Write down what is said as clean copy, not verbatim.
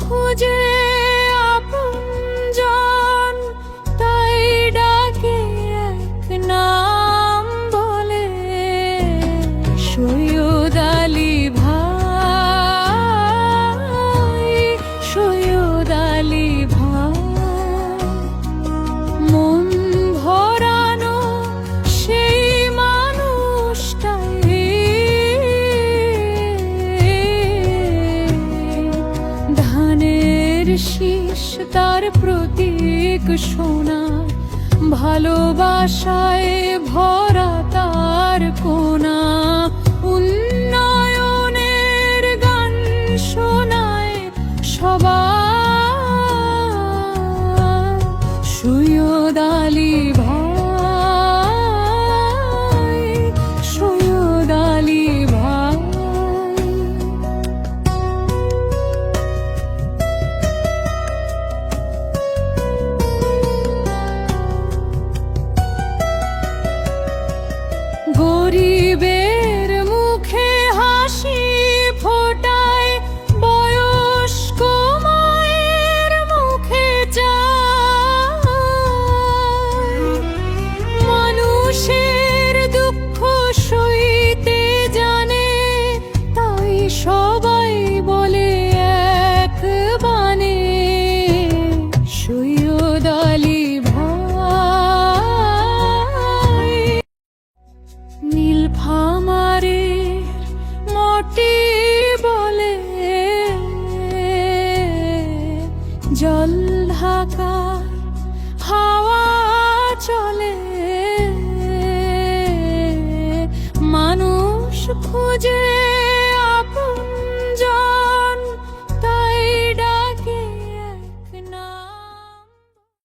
খুঁজে আপনজন, তাই ডাকে এক নাম বলে, সৈয়দ আলী ভাই, সৈয়দ আলী ভাই। মন ভরানো সেই মানুষটাই, ধানের শীষ তার প্রতীক সোনা, ভালোবাসায় ভরা তার কোনা। উন্নয়নের গান শোনায় সবাই, সৈয়দ আলী ভাই, সৈয়দ আলী ভাই। গরিবের মুখে হাসি ফোটায়, বয়স্ক মায়ের মুখে চায়। মানুষের দুঃখ সইতে জানে, তাই সবাই বলে এক বাণে, সৈয়দ আলী ভাই। নীলফামারীর মাটি বলে, জল ঢাকার হাওয়া চলে, মানুষ খুঁজে